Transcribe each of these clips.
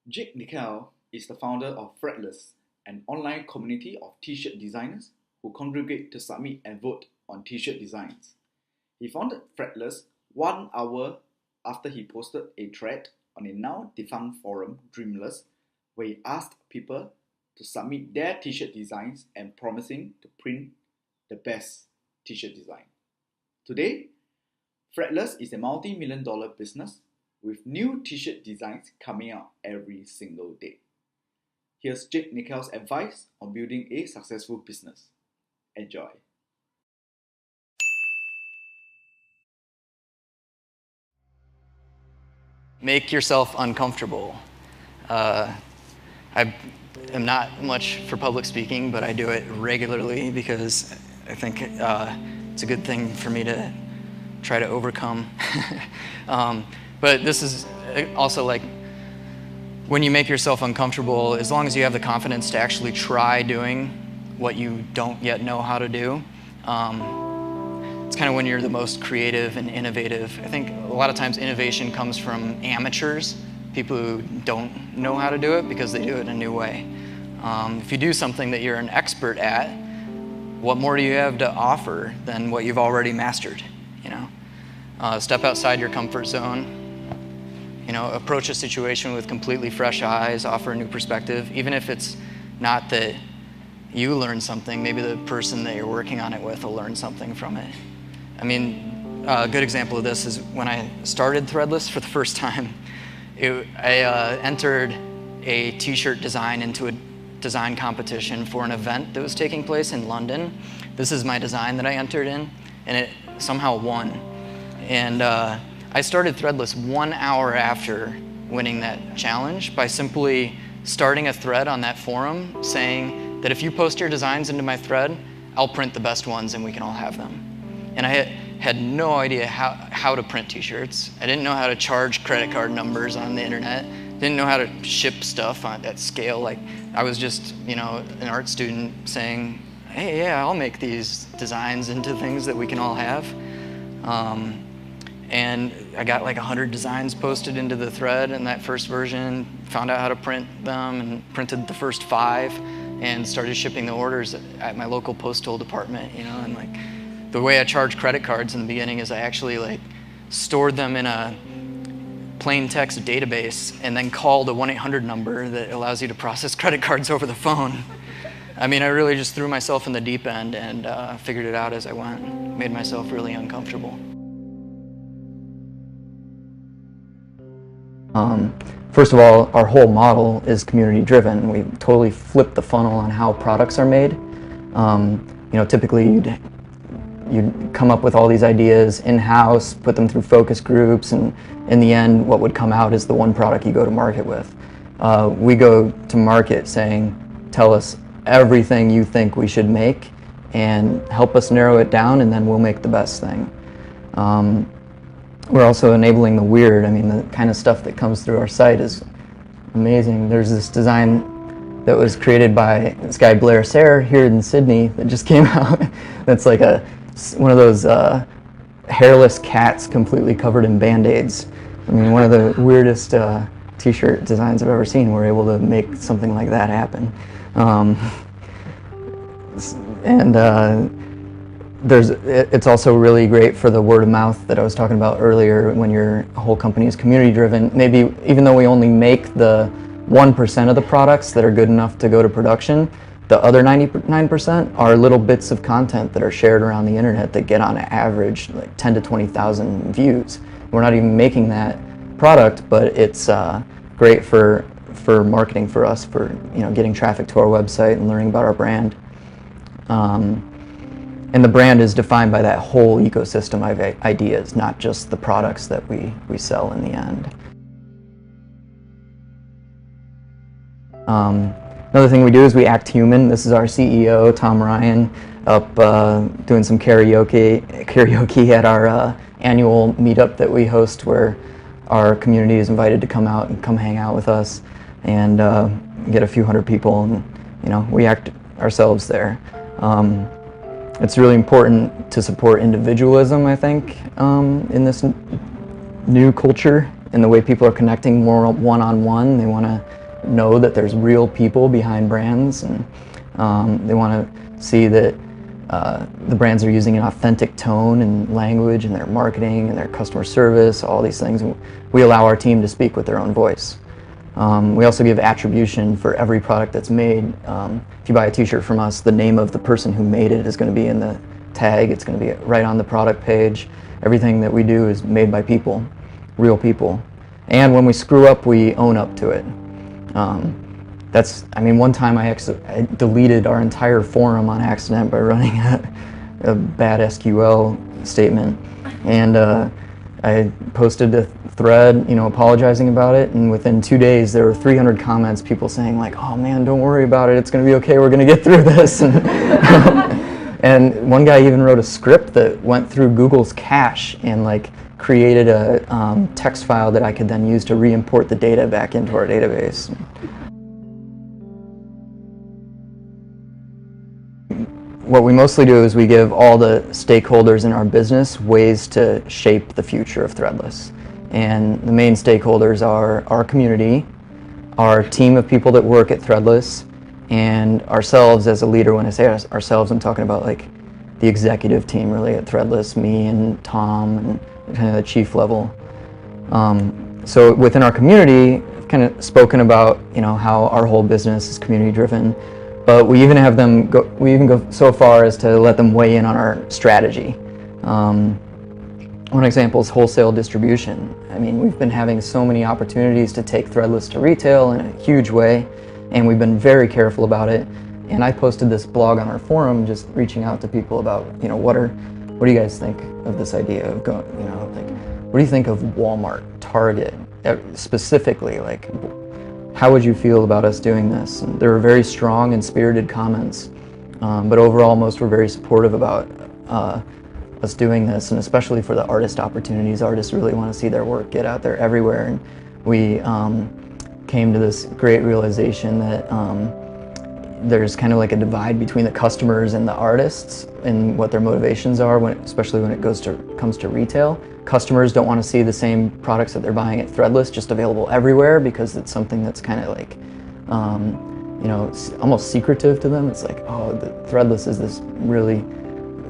Jake Nickell is the founder of Threadless, an online community of t-shirt designers who congregate to submit and vote on t-shirt designs. He founded Threadless 1 hour after he posted a thread on a now-defunct forum, Dreamless, where he asked people to submit their t-shirt designs and promising to print the best t-shirt design. Today, Threadless is a multi-million-dollar business with new t-shirt designs coming out every single day. Here's Jake Nickell's advice on building a successful business. Enjoy. Make yourself uncomfortable. I am not much for public speaking, but I do it regularly because I think it's a good thing for me to try to overcome. But this is also like when you make yourself uncomfortable, as long as you have the confidence to actually try doing what you don't yet know how to do, it's kind of when you're the most creative and innovative. I think a lot of times innovation comes from amateurs, people who don't know how to do it because they do it in a new way. If you do something that you're an expert at, what more do you have to offer than what you've already mastered? Step outside your comfort zone. Approach a situation with completely fresh eyes, offer a new perspective. Even if it's not that you learn something, maybe the person that you're working on it with will learn something from it. I mean, a good example of this is when I started Threadless for the first time, I entered a t-shirt design into a design competition for an event that was taking place in London. This is my design that I entered in, and it somehow won. And I started Threadless 1 hour after winning that challenge by simply starting a thread on that forum saying that if you post your designs into my thread, I'll print the best ones and we can all have them. And I had no idea how to print t-shirts. I didn't know how to charge credit card numbers on the internet. Didn't know how to ship stuff at scale. Like, I was just, an art student saying, hey, yeah, I'll make these designs into things that we can all have. And I got like 100 designs posted into the thread in that first version, found out how to print them and printed the first 5 and started shipping the orders at my local postal department, and like the way I charged credit cards in the beginning is I actually stored them in a plain text database and then called a 1-800 number that allows you to process credit cards over the phone. I mean, I really just threw myself in the deep end and figured it out as I went, made myself really uncomfortable. First of all, our whole model is community driven. We totally flipped the funnel on how products are made. Typically you'd come up with all these ideas in-house, put them through focus groups, and in the end what would come out is the one product you go to market with. We go to market saying, tell us everything you think we should make and help us narrow it down, and then we'll make the best thing. We're also enabling the weird. I mean, the kind of stuff that comes through our site is amazing. There's this design that was created by this guy Blair Sayre here in Sydney that just came out. That's like one of those hairless cats completely covered in Band-Aids. I mean, one of the weirdest t-shirt designs I've ever seen. We're able to make something like that happen. It's also really great for the word of mouth that I was talking about earlier. When your whole company is community driven, maybe even though we only make the 1% of the products that are good enough to go to production, the other 99% are little bits of content that are shared around the internet that get on average like 10 to 20,000 views. We're not even making that product, but it's great for marketing for us, for getting traffic to our website and learning about our brand. And the brand is defined by that whole ecosystem of ideas, not just the products that we sell in the end. Another thing we do is we act human. This is our CEO, Tom Ryan, up doing some karaoke at our annual meetup that we host, where our community is invited to come out and come hang out with us and get a few hundred people, and we act ourselves there. It's really important to support individualism, I think, in this new culture in the way people are connecting more one-on-one. They want to know that there's real people behind brands, and they want to see that the brands are using an authentic tone and language in their marketing and their customer service, all these things. We allow our team to speak with their own voice. We also give attribution for every product that's made. If you buy a t-shirt from us, the name of the person who made it is going to be in the tag. It's going to be right on the product page. Everything that we do is made by people, real people. And when we screw up, we own up to it. One time I deleted our entire forum on accident by running a bad SQL statement. And I posted a thread, apologizing about it, and within 2 days there were 300 comments, people saying like, "Oh man, don't worry about it, it's going to be okay, we're going to get through this." And one guy even wrote a script that went through Google's cache and like created a text file that I could then use to re-import the data back into our database. What we mostly do is we give all the stakeholders in our business ways to shape the future of Threadless. And the main stakeholders are our community, our team of people that work at Threadless, and ourselves as a leader. When I say ourselves, I'm talking about like the executive team really at Threadless, me and Tom and kind of the chief level. So within our community, I've kind of spoken about how our whole business is community driven, but we even have them go so far as to let them weigh in on our strategy. One example is wholesale distribution. I mean, we've been having so many opportunities to take Threadless to retail in a huge way, and we've been very careful about it. And I posted this blog on our forum, just reaching out to people about, what do you guys think of this idea of going, what do you think of Walmart, Target, specifically, like, how would you feel about us doing this? And there were very strong and spirited comments, but overall most were very supportive about us doing this, and especially for the artist opportunities. Artists really want to see their work get out there everywhere, and we came to this great realization that there's kind of like a divide between the customers and the artists and what their motivations are, especially when it comes to retail. Customers don't want to see the same products that they're buying at Threadless just available everywhere, because it's something that's kind of like almost secretive to them. It's like, oh, the Threadless is this really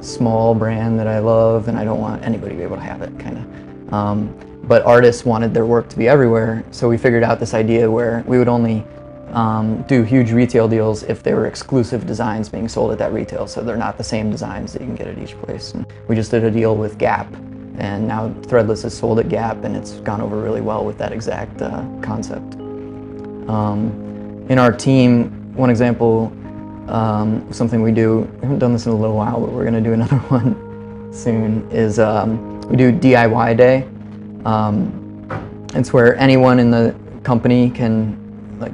small brand that I love and I don't want anybody to be able to have it, kind of. But artists wanted their work to be everywhere, so we figured out this idea where we would only do huge retail deals if they were exclusive designs being sold at that retail, so they're not the same designs that you can get at each place. And we just did a deal with Gap, and now Threadless is sold at Gap, and it's gone over really well with that exact concept. In our team, one example, something we do, we haven't done this in a little while, but we're going to do another one soon, is we do DIY Day. It's where anyone in the company can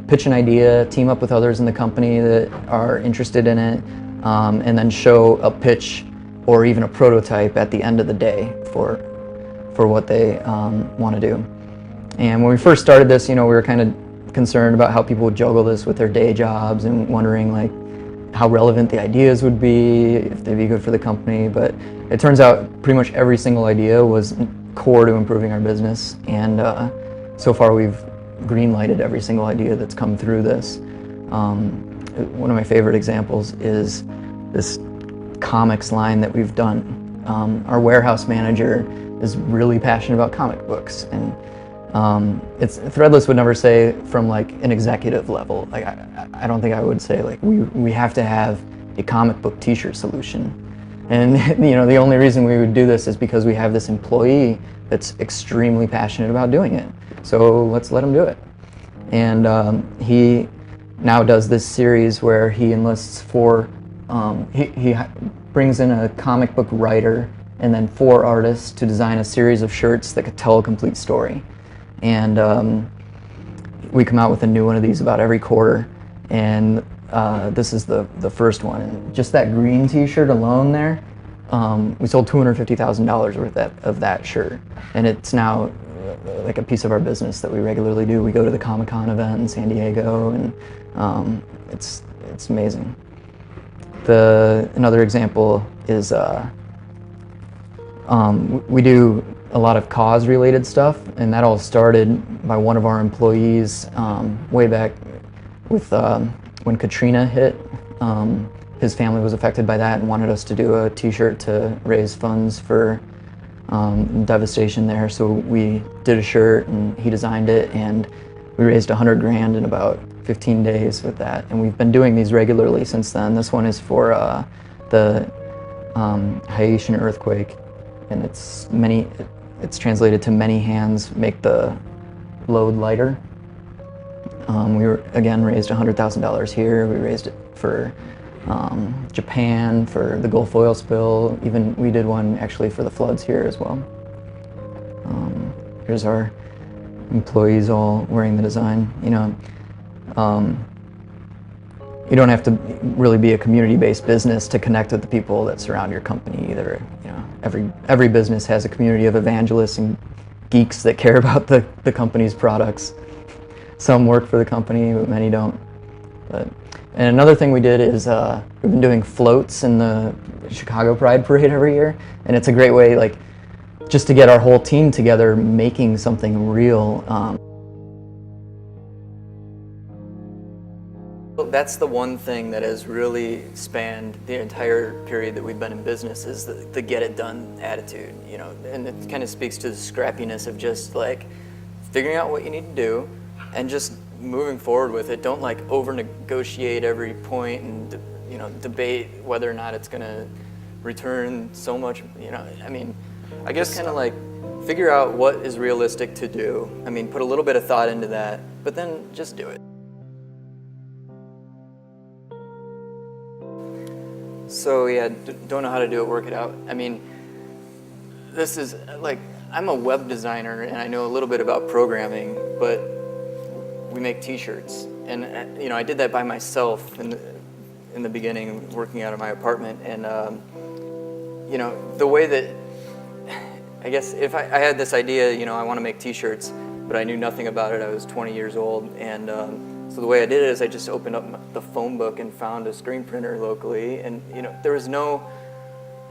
pitch an idea, team up with others in the company that are interested in it, and then show a pitch or even a prototype at the end of the day for what they want to do. And when we first started this, we were kind of concerned about how people would juggle this with their day jobs and wondering like how relevant the ideas would be, if they'd be good for the company. But it turns out pretty much every single idea was core to improving our business, and so far we've green-lighted every single idea that's come through this. One of my favorite examples is this comics line that we've done. Our warehouse manager is really passionate about comic books, and Threadless would never say from like an executive level. Like I don't think I would say like we have to have a comic book T-shirt solution. And the only reason we would do this is because we have this employee that's extremely passionate about doing it. So let's let him do it. And he now does this series where he enlists he brings in a comic book writer and then 4 artists to design a series of shirts that could tell a complete story. And we come out with a new one of these about every quarter, and this is the first one. And just that green T-shirt alone there, we sold $250,000 worth of that shirt, and it's now like a piece of our business that we regularly do. We go to the Comic-Con event in San Diego, and it's amazing. Another example is we do a lot of cause-related stuff, and that all started by one of our employees way back with when Katrina hit. His family was affected by that and wanted us to do a t-shirt to raise funds for devastation there. So we did a shirt and he designed it, and we raised 100 grand in about 15 days with that. And we've been doing these regularly since then. This one is for the Haitian earthquake, and it's translated to many hands make the load lighter. We again raised $100,000 here. We raised it for Japan, for the Gulf oil spill. Even we did one actually for the floods here as well. Here's our employees all wearing the design. You don't have to really be a community-based business to connect with the people that surround your company either. Every business has a community of evangelists and geeks that care about the company's products. Some work for the company, but many don't. And another thing we did is we've been doing floats in the Chicago Pride Parade every year, and it's a great way, just to get our whole team together making something real. That's the one thing that has really spanned the entire period that we've been in business, is the get it done attitude, and it kind of speaks to the scrappiness of just figuring out what you need to do and just moving forward with it. Don't over negotiate every point and debate whether or not it's going to return so much. I guess kind of figure out what is realistic to do. Put a little bit of thought into that, but then just do it. So yeah, don't know how to do it, work it out. This is I'm a web designer and I know a little bit about programming, but we make t-shirts, and I did that by myself in the beginning, working out of my apartment. And the way that I guess if I had this idea, I want to make t-shirts, but I knew nothing about it. I was 20 years old, and so the way I did it is I just opened up the phone book and found a screen printer locally, and there was no,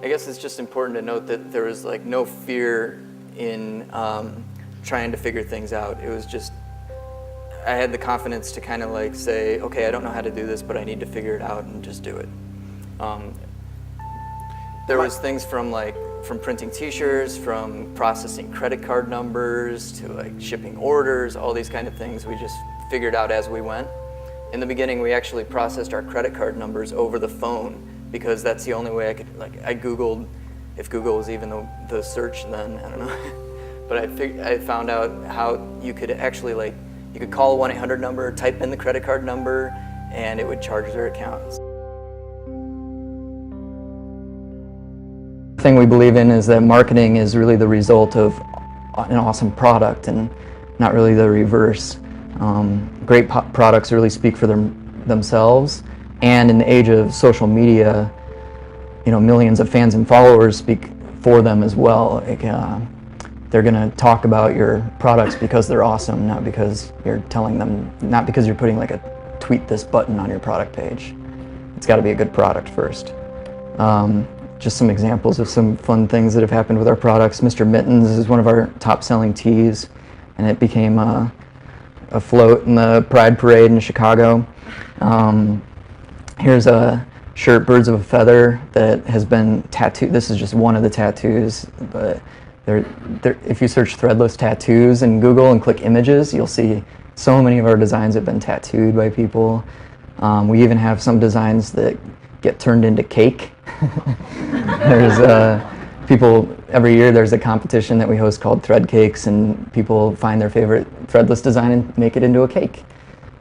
I guess it's just important to note that there was no fear in trying to figure things out. It was just, I had the confidence to kind of say, okay, I don't know how to do this, but I need to figure it out and just do it. There was things from printing t-shirts, from processing credit card numbers, to shipping orders, all these kind of things we just figured out as we went. In the beginning, we actually processed our credit card numbers over the phone, because that's the only way I could, I Googled, if Google was even the search then, I don't know. But I found out how you could actually you could call a 1-800 number, type in the credit card number, and it would charge their accounts. The thing we believe in is that marketing is really the result of an awesome product and not really the reverse. Great products really speak for themselves, and in the age of social media, millions of fans and followers speak for them as well. They're going to talk about your products because they're awesome, not because you're telling them, not because you're putting a tweet this button on your product page. It's got to be a good product first. Just some examples of some fun things that have happened with our products. Mr. Mittens is one of our top selling tees, and it became a float in the Pride Parade in Chicago. Here's a shirt, Birds of a Feather, that has been tattooed. This is just one of the tattoos, but if you search Threadless tattoos in Google and click images, you'll see so many of our designs have been tattooed by people. We even have some designs that get turned into cake. There's people, every year there's a competition that we host called Thread Cakes, and people find their favorite Threadless design and make it into a cake.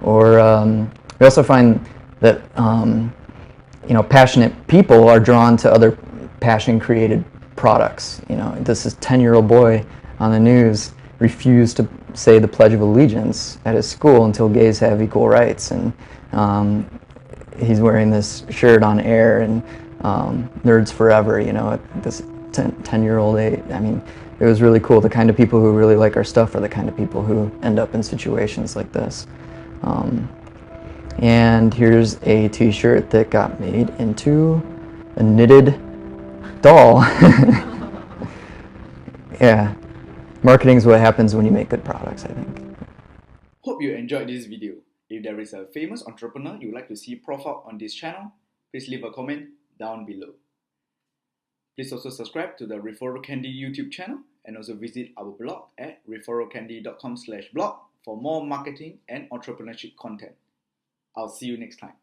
Or we also find that passionate people are drawn to other passion-created products. This is 10-year-old boy on the news refused to say the Pledge of Allegiance at his school until gays have equal rights, and he's wearing this shirt on air, and Nerds Forever, at this 10-year-old age. It was really cool. The kind of people who really like our stuff are the kind of people who end up in situations like this. And here's a t-shirt that got made into a knitted doll. Yeah, Marketing is what happens when you make good products, I think. Hope you enjoyed this video. If there is a famous entrepreneur you would like to see profiled on this channel, please leave a comment down below. Please also subscribe to the ReferralCandy YouTube channel and also visit our blog at referralcandy.com/blog for more marketing and entrepreneurship content. I'll see you next time.